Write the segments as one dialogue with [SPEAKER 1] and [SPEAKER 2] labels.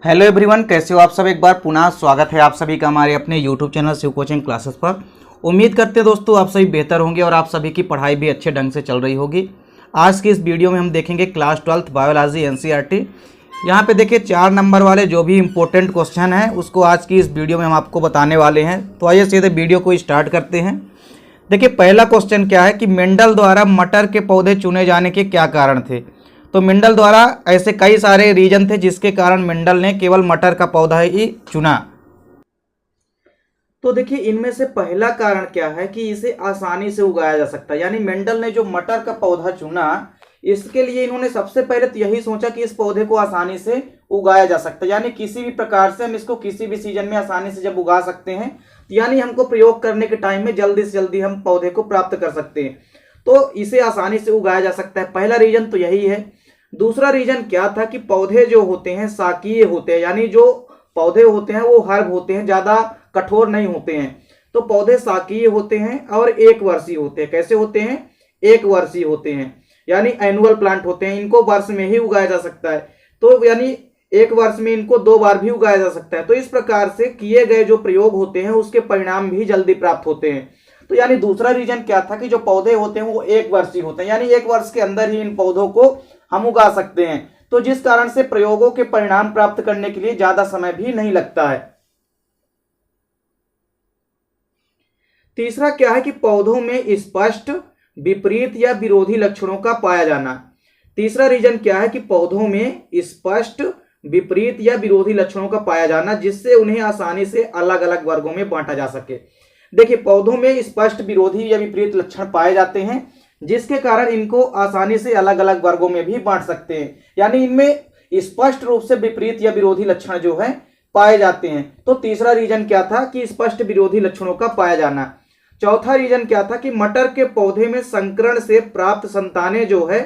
[SPEAKER 1] Hello everyone, कैसे हो आप सब। एक बार पुनः स्वागत है आप सभी का हमारे अपने YouTube channel Shiv coaching classes पर। उम्मीद करते हैं दोस्तों आप सभी बेहतर होंगे और आप सभी की पढ़ाई भी अच्छे ढंग से चल रही होगी। आज की इस वीडियो में हम देखेंगे क्लास 12th बायोलॉजी एनसीईआरटी। यहाँ पे देखिए 4 नंबर वाले जो भी इम्पोर्टेंट क्वेश्चन हैं उसको आज की इस वीडियो में हम आपको बताने वाले हैं। तो आइए सीधे वीडियो को स्टार्ट करते हैं। देखिए पहला क्वेश्चन क्या है कि मेंडल द्वारा मटर के पौधे चुने जाने के क्या कारण थे। तो मेंडल द्वारा ऐसे कई सारे रीजन थे जिसके कारण मेंडल ने केवल मटर का पौधा ही चुना। तो देखिए इनमें से पहला कारण क्या है कि इसे आसानी से उगाया जा सकता है। यानी मेंडल ने जो मटर का पौधा चुना इसके लिए इन्होंने सबसे पहले तो यही सोचा कि इस पौधे को आसानी से उगाया जा सकता है। यानी किसी भी प्रकार से हम इसको किसी भी सीजन में आसानी से जब उगा सकते हैं यानी हमको प्रयोग करने के टाइम में जल्दी से जल्दी हम पौधे को प्राप्त कर सकते हैं, तो इसे आसानी से उगाया जा सकता है। पहला रीजन तो यही है। दूसरा रीजन क्या था कि पौधे जो होते हैं शाकीय होते हैं, यानी जो पौधे होते हैं वो हर्ब होते हैं, ज्यादा कठोर नहीं होते हैं। तो पौधे शाकीय होते हैं और एक वर्षीय होते हैं। कैसे होते हैं? एक वर्षीय होते हैं, यानी एनुअल प्लांट होते हैं। इनको वर्ष में ही उगाया जा सकता है, तो यानी एक वर्ष में इनको 2 बार भी उगाया जा सकता है। तो इस प्रकार से किए गए जो प्रयोग होते हैं उसके परिणाम भी जल्दी प्राप्त होते हैं। तो यानी दूसरा रीजन क्या था कि जो पौधे होते हैं वो एक वर्षीय होते हैं, यानी एक वर्ष के अंदर ही इन पौधों को हम उगा सकते हैं। तो जिस कारण से प्रयोगों के परिणाम प्राप्त करने के लिए ज्यादा समय भी नहीं लगता है। तीसरा क्या है कि पौधों में स्पष्ट विपरीत या विरोधी लक्षणों का पाया जाना। तीसरा रीजन क्या है कि पौधों में स्पष्ट विपरीत या विरोधी लक्षणों का पाया जाना, जिससे उन्हें आसानी से अलग अलग वर्गों में बांटा जा सके। देखिए पौधों में स्पष्ट विरोधी या विपरीत लक्षण पाए जाते हैं जिसके कारण इनको आसानी से अलग अलग वर्गों में भी बांट सकते हैं। यानी इनमें स्पष्ट रूप से विपरीत या विरोधी लक्षण जो है पाए जाते हैं। तो तीसरा रीजन क्या था कि स्पष्ट विरोधी लक्षणों का पाया जाना। चौथा रीजन क्या था कि मटर के पौधे में संकरण से प्राप्त संतानें जो है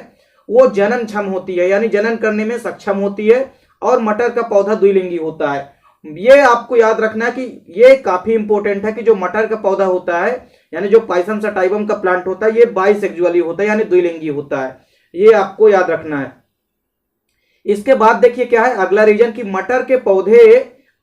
[SPEAKER 1] वो जनन क्षम होती है, यानी जनन करने में सक्षम होती है, और मटर का पौधा द्विलिंगी होता है। ये आपको याद रखना है कि ये काफी इंपॉर्टेंट है कि जो मटर का पौधा होता है यानी जो पाइसम सटाइवम का प्लांट होता है ये बाइसेक्सुअली होता है, यानी द्विलिंगी होता है। ये आपको याद रखना है। इसके बाद देखिए क्या है अगला रीजन कि मटर के पौधे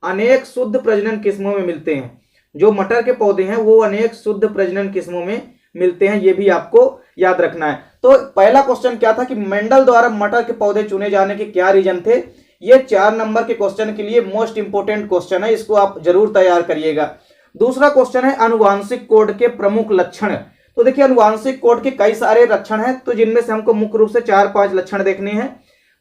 [SPEAKER 1] अनेक शुद्ध प्रजनन किस्मों में मिलते हैं। जो मटर के पौधे हैं वो अनेक शुद्ध प्रजनन किस्मों में मिलते हैं, ये भी आपको याद रखना है। तो पहला क्वेश्चन क्या था कि मेंडल द्वारा मटर के पौधे चुने जाने के क्या रीजन थे। ये 4 नंबर के क्वेश्चन के लिए मोस्ट इंपोर्टेंट क्वेश्चन है, इसको आप जरूर तैयार करिएगा। दूसरा क्वेश्चन है अनुवांशिक कोड के प्रमुख लक्षण। तो देखिए अनुवांशिक कोड के कई सारे लक्षण हैं, तो जिनमें से हमको मुख्य रूप से 4-5 लक्षण देखने हैं।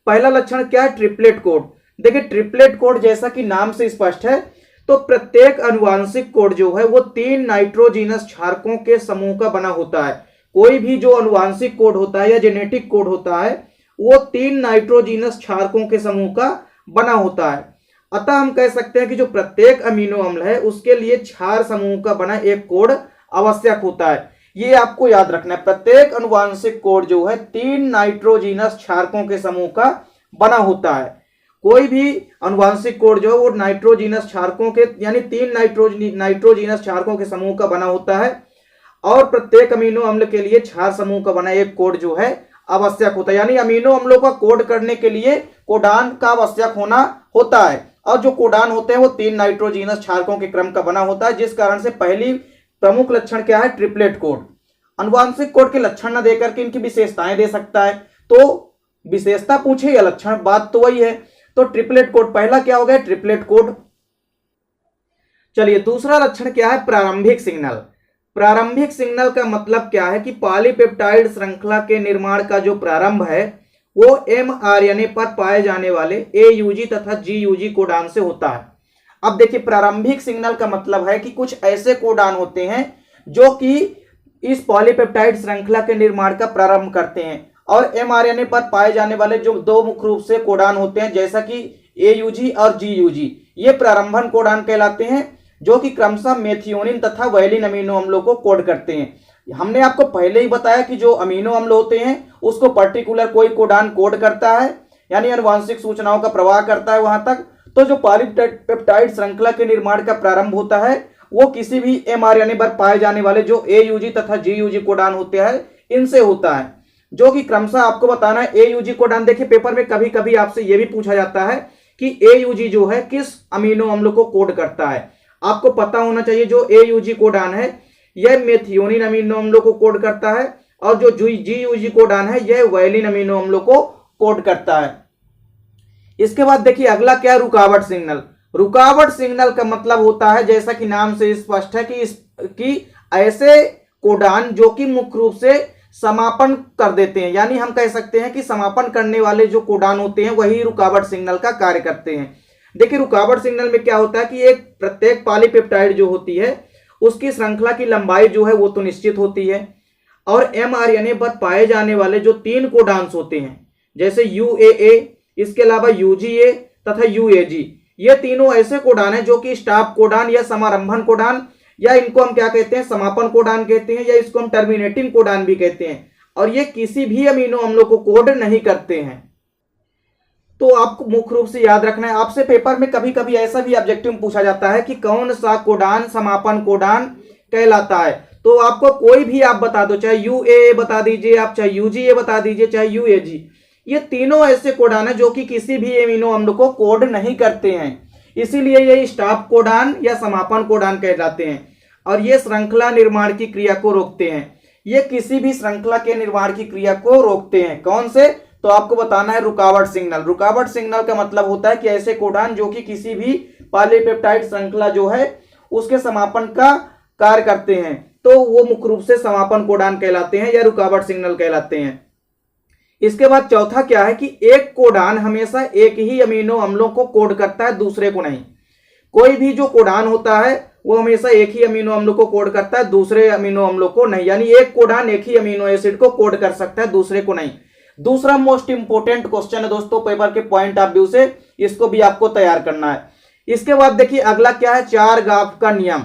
[SPEAKER 1] पहला लक्षण क्या है? Triplet code. देखिए ट्रिपलेट कोड जैसा कि नाम से स्पष्ट है, तो प्रत्येक अनुवांशिक कोड जो है वो 3 नाइट्रोजीनस क्षारकों के समूह का बना होता है। कोई भी जो अनुवांशिक कोड होता है या जेनेटिक कोड होता है वो 3 नाइट्रोजीनस क्षारकों के समूह का बना होता है। अतः हम कह सकते हैं कि जो प्रत्येक अमीनो अम्ल है उसके लिए क्षार समूह का बना एक कोड आवश्यक होता है। ये आपको याद रखना है। प्रत्येक अनुवांशिक कोड जो है 3 नाइट्रोजीनस क्षारकों के समूह का बना होता है। कोई भी अनुवांशिक कोड जो है वो नाइट्रोजीनस क्षारकों के यानी 3 नाइट्रोजीनस क्षारकों के समूह का बना होता है, और प्रत्येक अमीनो अम्ल के लिए क्षार समूह का बना एक कोड जो है आवश्यक होता है। यानी अमीनो अम्लों का कोड करने के लिए कोडान का आवश्यक होता है, और जो कोडान होते हैं वो 3 नाइट्रोजीनस क्षारकों के क्रम का बना होता है। जिस कारण से पहली प्रमुख लक्षण क्या है? Triplet code. अनुवांशिक कोड के लक्षण न देकर के इनकी विशेषताएं दे सकता है, तो विशेषता पूछे या लक्षण, बात तो वही है। तो ट्रिपलेट कोड पहला क्या हो गया? Triplet code. चलिए दूसरा लक्षण क्या है? प्रारंभिक सिग्नल। प्रारंभिक सिग्नल का मतलब क्या है कि पॉलीपेप्टाइड श्रृंखला के निर्माण का जो प्रारंभ है वो mRNA पर पाए जाने वाले AUG तथा GUG कोडान से होता है। अब देखिए प्रारंभिक सिग्नल का मतलब है कि कुछ ऐसे कोडान होते हैं जो कि इस पॉलीपेप्टाइड श्रृंखला के निर्माण का प्रारंभ करते हैं, और mRNA पर पाए जाने वाले जो 2 मुख्य रूप से कोडान होते हैं जैसा कि AUG और GUG, ये प्रारंभन कोडान कहलाते हैं, जो कि क्रमशः मेथियोनिन तथा वैलिन अमीनो अम्लों को कोड करते हैं। हमने आपको पहले ही बताया कि जो अमीनो अम्ल होते हैं उसको पर्टिकुलर कोई कोडान कोड करता है, यानी आनुवांशिक सूचनाओं का प्रवाह करता है वहां तक। तो जो पॉलीपेप्टाइड श्रृंखला के निर्माण का प्रारंभ होता है वो किसी भी mRNA पर पाए जाने वाले जो AUG तथा GUG कोडान होते हैं इनसे होता है, जो कि क्रमशः आपको बताना है। AUG कोडान देखिए पेपर में कभी कभी आपसे यह भी पूछा जाता है कि AUG जो है किस अमीनो अम्ल को कोड करता है। आपको पता होना चाहिए जो AUG कोडान है यह मेथियोनिन अमीनो अम्लों को कोड करता है और जो GUG कोडान है यह वायलिन अमीनो अम्लों को कोड करता है। इसके बाद देखिए अगला क्या है, रुकावट सिग्नल। रुकावट सिग्नल का मतलब होता है, जैसा कि नाम से स्पष्ट है, कि ऐसे कोडान जो कि मुख्य रूप से समापन कर देते हैं, यानी हम कह सकते हैं कि समापन करने वाले जो कोडान होते हैं वही रुकावट सिग्नल का कार्य करते हैं। देखिए रुकावट सिग्नल में क्या होता है कि एक प्रत्येक पॉलीपेप्टाइड जो होती है उसकी श्रृंखला की लंबाई जो है वो तो निश्चित होती है, और mRNA पर पाए जाने वाले जो 3 कोडान्स होते हैं जैसे UAA, इसके अलावा UGA तथा UAG, ये तीनों ऐसे कोडान हैं जो कि स्टॉप कोडान या समारंभन कोडान, या इनको हम क्या कहते हैं, समापन कोडान कहते हैं, या इसको हम टर्मिनेटिंग कोडान भी कहते हैं, और ये किसी भी अमीनो अम्लों को कोड नहीं करते हैं। तो आपको मुख्य रूप से याद रखना है। आपसे पेपर में कभी कभी ऐसा भी ऑब्जेक्टिव पूछा जाता है कि कौन सा कोडान समापन कोडान कहलाता है, तो आपको कोई भी आप बता दो, चाहे UAA बता दीजिए आप, चाहे UGA बता दीजिए, चाहे UAG, ये तीनों ऐसे कोडान है जो कि किसी भी अमीनो अम्ल को कोड नहीं करते हैं, इसीलिए ये स्टॉप कोडान या समापन कोडान कहलाते हैं, और ये श्रृंखला निर्माण की क्रिया को रोकते हैं। ये किसी भी श्रृंखला के निर्माण की क्रिया को रोकते हैं। कौन से? तो आपको बताना है रुकावट सिग्नल। रुकावट सिग्नल का मतलब होता है कि ऐसे कोडान जो कि किसी भी पॉलीपेप्टाइड श्रृंखला जो है उसके समापन का कार्य करते हैं, तो वो मुख्य रूप से समापन कोडान कहलाते हैं या रुकावट सिग्नल कहलाते हैं। इसके बाद चौथा क्या है कि एक कोडान हमेशा एक ही अमीनो अम्लों को कोड करता है, दूसरे को नहीं। कोई भी जो कोडान होता है वो हमेशा एक ही अमीनो अम्ल को कोड करता है, दूसरे अमीनो अम्लों को नहीं, यानी एक कोडान एक ही अमीनो एसिड को कोड कर सकता है, दूसरे को नहीं। दूसरा मोस्ट इंपोर्टेंट क्वेश्चन है दोस्तों पेपर के पॉइंट ऑफ व्यू से, इसको भी आपको तैयार करना है। इसके बाद देखिए अगला क्या है, 4 गाफ का नियम।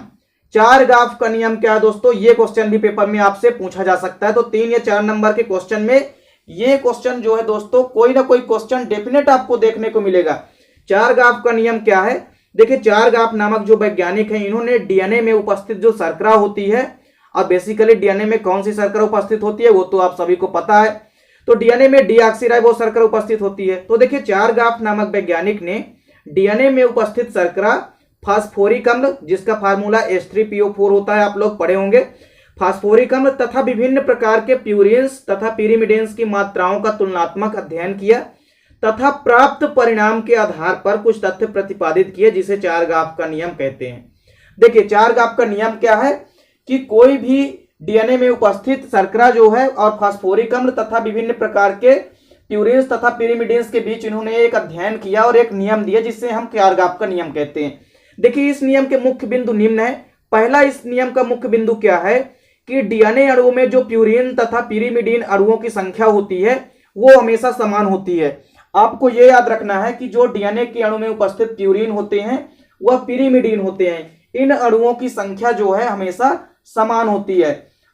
[SPEAKER 1] 4 गाफ का नियम क्या है दोस्तों, ये क्वेश्चन भी पेपर में आपसे पूछा जा सकता है। तो 3 या 4 नंबर के क्वेश्चन में ये क्वेश्चन जो है दोस्तों कोई ना कोई क्वेश्चन डेफिनेट आपको देखने को मिलेगा। 4 गाफ का नियम क्या है, देखिए 4 गाफ नामक जो वैज्ञानिक हैं इन्होंने डीएनए में उपस्थित जो शर्करा होती है, और बेसिकली डीएनए में कौन सी शर्करा उपस्थित होती है वो तो आप सभी को पता है, तो डीएनए में डीऑक्सीराइबोस शर्करा उपस्थित होती है। तो देखिए 4 गाफ नामक वैज्ञानिक ने डीएनए में उपस्थित शर्करा, फास्फोरिक अम्ल जिसका फार्मूला H3PO4 होता है, आप लोग पढ़े होंगे, फास्फोरिक अम्ल तथा विभिन्न प्रकार के प्यूरिन्स तथा पिरिमिडिन्स की मात्राओं का तुलनात्मक अध्ययन किया तथा प्राप्त परिणाम के आधार पर कुछ तथ्य प्रतिपादित किए, जिसे 4 गाफ का नियम कहते हैं। देखिए 4 गाफ का नियम क्या है कि कोई भी डीएनए में उपस्थित शर्करा जो है और फास्फोरिक अम्ल तथा विभिन्न प्रकार के प्यूरिन्स तथा पिरिमिडिन्स के बीच इन्होंने एक अध्ययन किया और एक नियम दिया जिससे हम 4 गाफ का नियम कहते हैं। देखिए इस नियम के मुख्य बिंदु निम्न है। पहला इस नियम का मुख्य बिंदु क्या है कि डीएनए अणुओं में जो प्यूरिन तथा पिरिमिडिन अणुओं की संख्या होती है वो हमेशा समान होती है। आपको यह याद रखना है कि जो डीएनए के अणु में उपस्थित प्यूरिन होते हैं वह पिरिमिडिन होते हैं, इन अणुओं की संख्या जो है हमेशा समान होती है।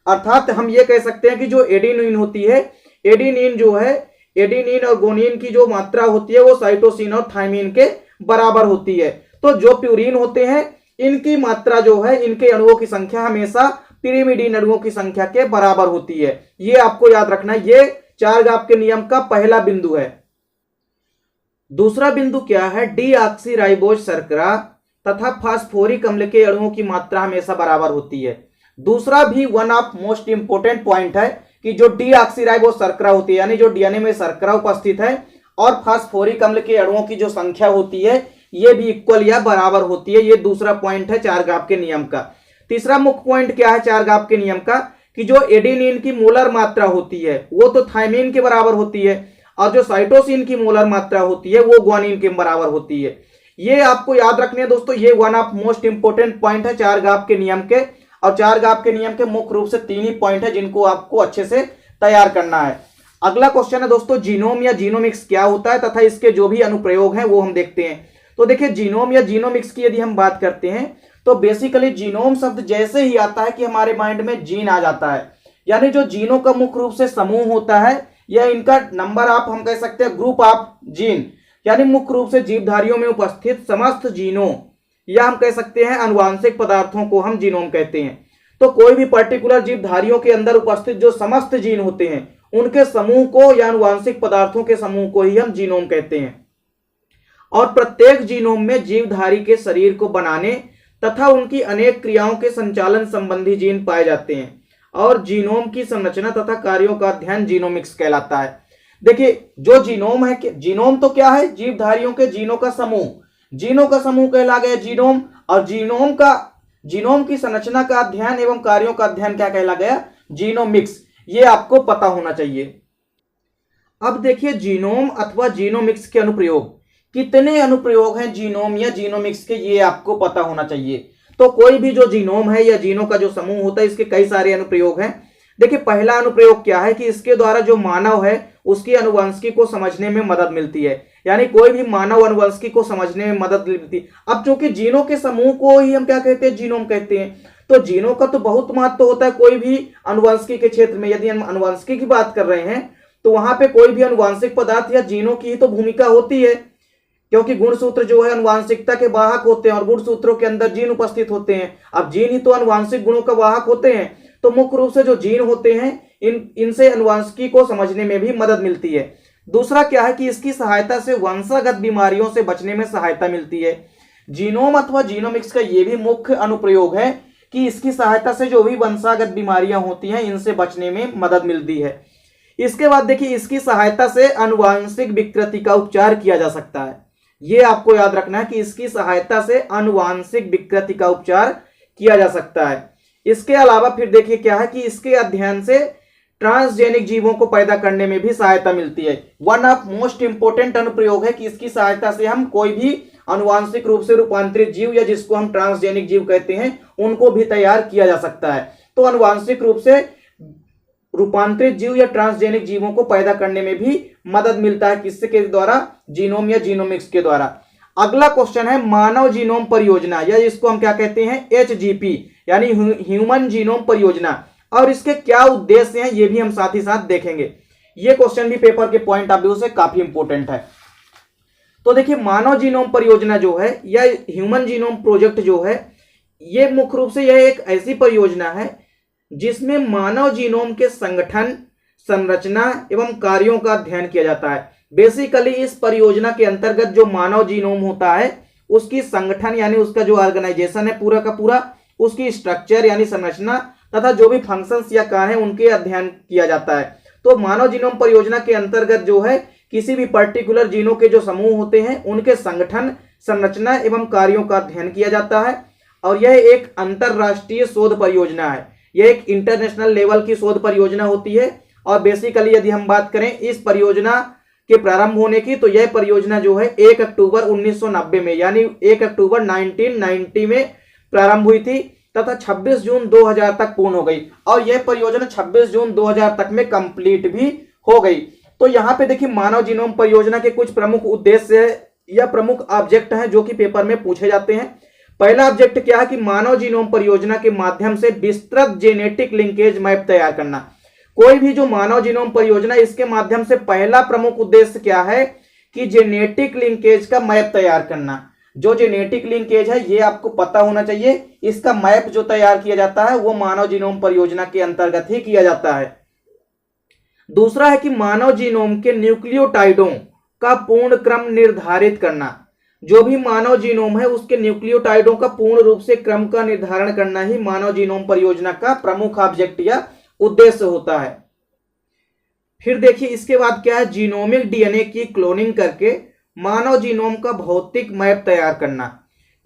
[SPEAKER 1] अर्थात हम ये कह सकते हैं कि जो एडेनिन होती है, एडेनिन जो है, एडेनिन और गुआनिन की जो मात्रा होती है वो साइटोसिन और थायमिन के बराबर होती है। तो जो प्यूरिन होते हैं इनकी मात्रा जो है, इनके अणुओं की संख्या हमेशा पिरिमिडिन अणुओं की संख्या के बराबर होती है। ये आपको याद रखना है, ये 4 गाफ के नियम का पहला बिंदु है। दूसरा बिंदु क्या है, डीऑक्सीराइबोस शर्करा तथा फास्फोरिक अम्ल के अणुओं की मात्रा हमेशा बराबर होती है। दूसरा भी one of most important point है कि जो डीऑक्सीराइबोस शर्करा होती है, यानी जो डीएनए में शर्करा उपस्थित है और फास्फोरिक अम्ल के अणुओं की जो संख्या होती है ये भी इक्वल या बराबर होती है। ये दूसरा पॉइंट है 4 गाफ के नियम का। तीसरा मुख्य पॉइंट क्या है 4 गाफ के नियम का कि जो एडेनिन की मोलर मात्रा होती है वो तो थायमिन के बराबर होती है, और जो साइटोसिन की मोलर मात्रा होती है वो गुआनिन के बराबर होती है। ये आपको याद रखने हैं दोस्तों, ये one of most important point है 4 गाफ के नियम के। और 4 गाफ के नियम के मुख्य रूप से 3 ही पॉइंट है जिनको आपको अच्छे से तैयार करना है। अगला क्वेश्चन है दोस्तों, जीनोम या जीनोमिक्स क्या होता है तथा इसके जो भी अनुप्रयोग हैं वो हम देखते हैं। तो देखिए जीनोम या जीनोमिक्स की यदि हम बात करते हैं तो बेसिकली जीनोम शब्द जैसे ही आता है कि हमारे माइंड में जीन आ जाता है, यानी जो जीनों का मुख्य रूप से समूह होता है या इनका नंबर आप हम कह सकते हैं ग्रुप ऑफ जीन, यानी मुख्य रूप से जीवधारियों में उपस्थित समस्त जीनों या हम कह सकते हैं अनुवांशिक पदार्थों को हम जीनोम कहते हैं। तो कोई भी पर्टिकुलर जीवधारियों के अंदर उपस्थित जो समस्त जीन होते हैं उनके समूह को या अनुवांशिक पदार्थों के समूह को ही हम जीनोम कहते हैं। और प्रत्येक जीनोम में जीवधारी के शरीर को बनाने तथा उनकी अनेक क्रियाओं के संचालन संबंधी जीन पाए जाते हैं और जीनोम की संरचना तथा कार्यों का अध्ययन जीनोमिक्स कहलाता है। देखिए जो जीनोम है, जीनोम तो क्या है, जीवधारियों के जीनों का समूह, जीनों का समूह कहला गया जीनोम, और जीनोम की संरचना का अध्ययन एवं कार्यों का अध्ययन क्या कहला गया, जीनोमिक्स। ये आपको पता होना चाहिए। अब देखिए जीनोम अथवा जीनोमिक्स के अनुप्रयोग, कितने अनुप्रयोग हैं जीनोम या जीनोमिक्स के, ये आपको पता होना चाहिए। तो कोई भी जो जीनोम है या जीनों का जो समूह होता है, इसके कई सारे अनुप्रयोग हैं। देखिए पहला अनुप्रयोग क्या है कि इसके द्वारा जो मानव है उसकी अनुवांशिकी को समझने में मदद मिलती है, यानी कोई भी मानव अनुवांशिकी को समझने में मदद मिलती है। अब चूंकि जीनों के समूह को ही हम क्या कहते हैं, जीनोम कहते हैं, तो जीनों का तो बहुत महत्व होता है कोई भी अनुवांशिकी के क्षेत्र में। यदि हम अनुवांशिकी की बात कर रहे हैं तो वहां पे कोई भी अनुवांशिक पदार्थ या जीनों की ही तो भूमिका होती है, क्योंकि गुणसूत्र जो है अनुवांशिकता के वाहक होते हैं और गुणसूत्रों के अंदर जीन उपस्थित होते हैं। अब जीन ही तो अनुवांशिक गुणों का वाहक होते हैं, तो मुख्य रूप से जो जीन होते हैं इनसे अनुवांशिकी को समझने में भी मदद मिलती है। दूसरा क्या है कि इसकी सहायता से वंशागत बीमारियों से बचने में सहायता मिलती है। जीनोम अथवा जीनोमिक्स का यह भी मुख्य अनुप्रयोग है कि इसकी सहायता से जो भी वंशागत बीमारियां होती हैं इनसे बचने में मदद मिलती है। इसके बाद देखिए इसकी सहायता से अनुवांशिक विकृति का उपचार किया जा सकता है। यह आपको याद रखना है कि इसकी सहायता से अनुवांशिक विकृति का उपचार किया जा सकता है। इसके अलावा फिर देखिए क्या है कि इसके अध्ययन से ट्रांसजेनिक जीवों को पैदा करने में भी सहायता मिलती है। वन ऑफ मोस्ट इंपोर्टेंट अनुप्रयोग है कि इसकी सहायता से हम कोई भी अनुवांशिक रूप से रूपांतरित जीव या जिसको हम ट्रांसजेनिक जीव कहते हैं उनको भी तैयार किया जा सकता है। तो अनुवांशिक रूप से रूपांतरित जीव या ट्रांसजेनिक जीवों को पैदा करने में भी मदद मिलता है, किसके द्वारा, जीनोम या जीनोमिक्स के द्वारा। अगला क्वेश्चन है मानव जीनोम परियोजना, या इसको हम क्या कहते हैं, HGP यानी ह्यूमन जीनोम परियोजना, और इसके क्या उद्देश्य हैं ये भी हम साथ ही साथ देखेंगे। ये क्वेश्चन भी पेपर के पॉइंट ऑफ व्यू से काफी इंपॉर्टेंट है। तो देखिए मानव जीनोम परियोजना जो है या ह्यूमन जीनोम प्रोजेक्ट जो है, ये मुख्य रूप से यह एक ऐसी परियोजना है जिसमें मानव जीनोम के संगठन, संरचना एवं कार्यों का अध्ययन किया जाता है। बेसिकली इस परियोजना के अंतर्गत जो मानव जीनोम होता है उसकी संगठन यानी उसका जो ऑर्गेनाइजेशन है पूरा का पूरा, उसकी स्ट्रक्चर यानी संरचना तथा जो भी फंक्शंस या कार्य हैं उनके अध्ययन किया जाता है। तो मानव जीनोम परियोजना के अंतर्गत जो है किसी भी पर्टिकुलर जीनों के जो समूह होते हैं उनके संगठन, संरचना एवं कार्यों का अध्ययन किया जाता है। और यह एक अंतरराष्ट्रीय शोध परियोजना है, यह एक इंटरनेशनल लेवल की शोध परियोजना होती है। और बेसिकली यदि हम बात करें इस परियोजना के प्रारंभ होने की, तो यह परियोजना जो है 1 अक्टूबर 1990 में यानी 1 अक्टूबर 1990 में प्रारंभ हुई थी तथा 26 जून 2000 तक पूर्ण हो गई, और यह परियोजना 26 जून 2000 तक में कंप्लीट भी हो गई। तो यहाँ पे देखिए मानव जीनोम परियोजना के कुछ प्रमुख उद्देश्य या प्रमुख ऑब्जेक्ट हैं जो कि पेपर में पूछे जाते हैं। पहला ऑब्जेक्ट क्या है कि मानव जीनोम परियोजना के माध्यम से विस्तृत जेनेटिक लिंकेज मैप तैयार करना। कोई भी जो मानव जीनोम परियोजना, इसके माध्यम से पहला प्रमुख उद्देश्य क्या है कि जेनेटिक लिंकेज का मैप तैयार करना। जो जेनेटिक लिंकेज है ये आपको पता होना चाहिए, इसका मैप जो तैयार किया जाता है वो मानव जीनोम परियोजना के अंतर्गत ही किया जाता है। दूसरा है कि मानव जीनोम के न्यूक्लियोटाइडों का पूर्ण क्रम निर्धारित करना। जो भी मानव जीनोम है उसके न्यूक्लियोटाइडों का पूर्ण रूप से क्रम का निर्धारण करना ही मानव जीनोम परियोजना का प्रमुख ऑब्जेक्ट या उद्देश्य होता है। फिर देखिए इसके बाद क्या है, जीनोमिक डीएनए की क्लोनिंग करके मानव जीनोम का भौतिक मैप तैयार करना।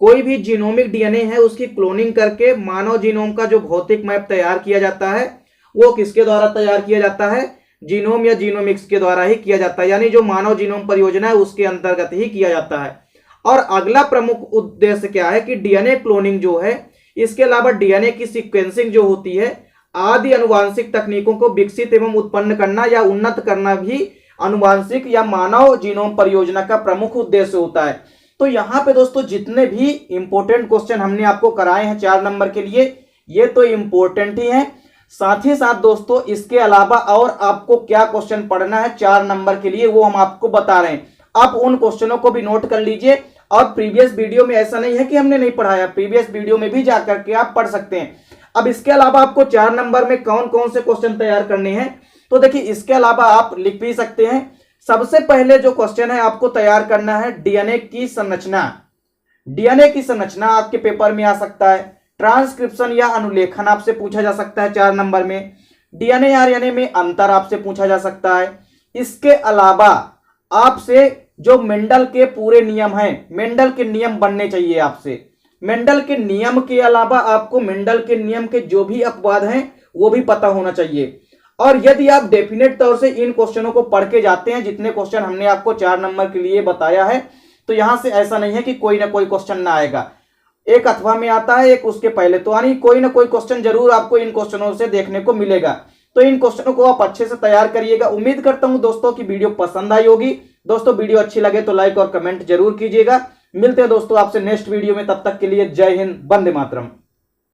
[SPEAKER 1] कोई भी जीनोमिक डीएनए है उसकी क्लोनिंग करके मानव जीनोम का जो भौतिक मैप तैयार किया जाता है वो किसके द्वारा तैयार किया जाता है, जीनोम या जीनोमिक्स के द्वारा ही किया जाता है, यानी जो मानव जीनोम परियोजना है उसके अंतर्गत ही किया जाता है। और अगला प्रमुख उद्देश्य क्या है कि डीएनए क्लोनिंग जो है, इसके अलावा डीएनए की सीक्वेंसिंग जो होती है आदि अनुवांशिक तकनीकों को विकसित एवं उत्पन्न करना या उन्नत करना भी अनुवांशिक या मानव जीनोम परियोजना का प्रमुख उद्देश्य होता है। तो यहाँ पे दोस्तों जितने भी इंपॉर्टेंट क्वेश्चन हमने आपको कराए हैं 4 नंबर के लिए, ये तो इंपॉर्टेंट ही हैं। साथ ही साथ दोस्तों इसके अलावा और आपको क्या क्वेश्चन पढ़ना है 4 नंबर के लिए वो हम आपको बता रहे हैं। आप उन क्वेश्चनों को भी नोट कर लीजिए, और प्रीवियस वीडियो में ऐसा नहीं है कि हमने नहीं पढ़ाया, प्रीवियस वीडियो में भी जाकर के आप पढ़ सकते हैं। अब इसके अलावा आपको 4 नंबर में कौन कौन से क्वेश्चन तैयार करने हैं, तो देखिए इसके अलावा आप लिख भी सकते हैं सबसे पहले जो क्वेश्चन है आपको तैयार करना है डीएनए की संरचना। डीएनए की संरचना आपके पेपर में आ सकता है। ट्रांसक्रिप्शन या अनुलेखन आपसे पूछा जा सकता है 4 नंबर में। डीएनए आरएनए में अंतर आपसे पूछा जा सकता है। इसके अलावा आपसे जो मेंडल के पूरे नियम हैं, मेंडल के नियम बनने चाहिए आपसे। मेंडल के नियम के अलावा आपको मेंडल के नियम के जो भी अपवाद हैं वो भी पता होना चाहिए। और यदि आप डेफिनेट तौर से इन क्वेश्चनों को पढ़ के जाते हैं, जितने क्वेश्चन हमने आपको 4 नंबर के लिए बताया है, तो यहां से ऐसा नहीं है कि कोई ना कोई क्वेश्चन ना आएगा। एक अथवा में आता है, एक उसके पहले, तो यानी कोई ना कोई क्वेश्चन जरूर आपको इन क्वेश्चनों से देखने को मिलेगा। तो इन क्वेश्चनों को आप अच्छे से तैयार करिएगा। उम्मीद करता हूं दोस्तों की वीडियो पसंद आई होगी। दोस्तों वीडियो अच्छी लगे तो लाइक और कमेंट जरूर कीजिएगा। मिलते हैं दोस्तों आपसे नेक्स्ट वीडियो में, तब तक के लिए जय हिंद, वंदे मातरम।